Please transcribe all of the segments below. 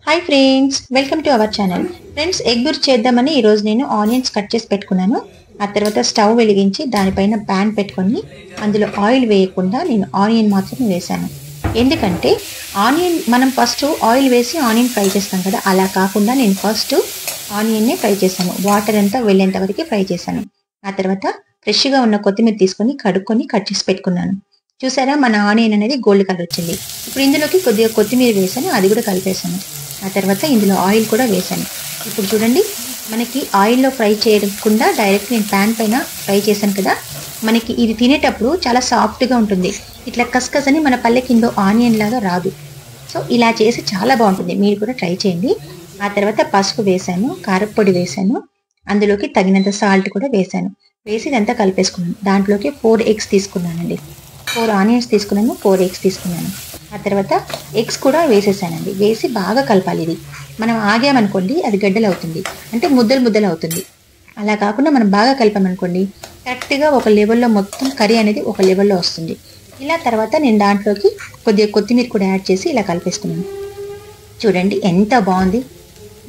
Hi friends, welcome to our channel. Friends, egg bhurji చేద్దామని ఈరోజు నేను ఆనియన్స్ కట్ చేసి పెట్టుకున్నాను. ఆ తర్వాత స్టవ్ వెలిగించి దానిపైన ప్యాన్ పెట్టుకొని అందులో ఆయిల్ వేయకుండా నేను ఆనియన్ మాత్రమే వేశాను. ఎందుకంటే మనం ఫస్ట్ ఆయిల్ వేసి ఆనియన్ ఫ్రై చేస్తాం కదా, అలా కాకుండా నేను ఫస్ట్ ఆనియన్నే ఫ్రై చేశాను. వాటర్ అంతా వెళ్ళేంత వరకు ఫ్రై చేశాను. ఆ తర్వాత ఫ్రెష్గా ఉన్న కొత్తిమీర తీసుకొని కడుక్కొని కట్ చేసి పెట్టుకున్నాను. చూసారా, మన ఆనియన్ అనేది గోల్డ్ కలర్ వచ్చింది. ఇప్పుడు ఇందులోకి కొద్దిగా కొత్తిమీర వేసాను, అది కూడా కలిపేసాను. ఆ తర్వాత ఇందులో ఆయిల్ కూడా వేసాను. ఇప్పుడు చూడండి, మనకి ఆయిల్లో ఫ్రై చేయకుండా డైరెక్ట్ నేను ప్యాన్ పైన ఫ్రై చేశాను కదా, మనకి ఇది తినేటప్పుడు చాలా సాఫ్ట్గా ఉంటుంది. ఇట్లా కస్కస్ అని మన పల్లె కింద ఆనియన్ లాగా రాదు. సో ఇలా చేసి చాలా బాగుంటుంది, మీరు కూడా ట్రై చేయండి. ఆ తర్వాత పసుపు వేసాను, కారప్పొడి వేసాను, అందులోకి తగినంత సాల్ట్ కూడా వేసాను. వేసి ఇదంతా కలిపేసుకున్నాను. దాంట్లోకి 4 ఎగ్స్ తీసుకున్నానండి. 4 ఆనియన్స్ తీసుకున్నాను, 4 ఎగ్స్ తీసుకున్నాను. ఆ తర్వాత ఎగ్స్ కూడా వేసేసానండి. వేసి బాగా కలపాలి. ఇది మనం ఆగామనుకోండి అది గడ్డలు అవుతుంది, అంటే ముద్దలు ముద్దలు అవుతుంది. అలా కాకుండా మనం బాగా కలిపామనుకోండి కరెక్ట్గా ఒక లెవెల్లో మొత్తం కర్రీ అనేది ఒక లెవెల్లో వస్తుంది. ఇలా తర్వాత నేను దాంట్లోకి కొద్దిగా కొత్తిమీర కూడా యాడ్ చేసి ఇలా కలిపేసుకున్నాను. చూడండి ఎంత బాగుంది.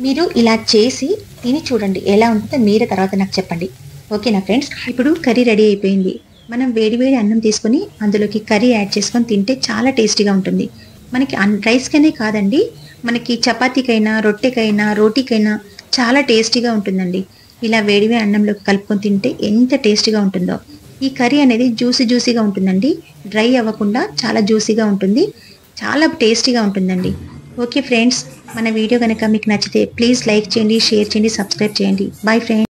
మీరు ఇలా చేసి తిని చూడండి, ఎలా ఉంటుందో మీరు తర్వాత నాకు చెప్పండి. ఓకేనా ఫ్రెండ్స్, ఇప్పుడు కర్రీ రెడీ అయిపోయింది. మనం వేడివేడి అన్నం తీసుకొని అందులోకి కర్రీ యాడ్ చేసుకొని తింటే చాలా టేస్టీగా ఉంటుంది. మనకి రైస్కనే కాదండి, మనకి చపాతీకైనా రొట్టెకైనా రోటీకైనా చాలా టేస్టీగా ఉంటుందండి. ఇలా వేడివేడి అన్నంలోకి కలుపుకొని తింటే ఎంత టేస్టీగా ఉంటుందో. ఈ కర్రీ అనేది జ్యూసీగా ఉంటుందండి, డ్రై అవ్వకుండా చాలా జ్యూసీగా ఉంటుంది, చాలా టేస్టీగా ఉంటుందండి. ఓకే ఫ్రెండ్స్, మన వీడియో కనుక మీకు నచ్చితే ప్లీజ్ లైక్ చేయండి, షేర్ చేయండి, సబ్స్క్రైబ్ చేయండి. Bye friends.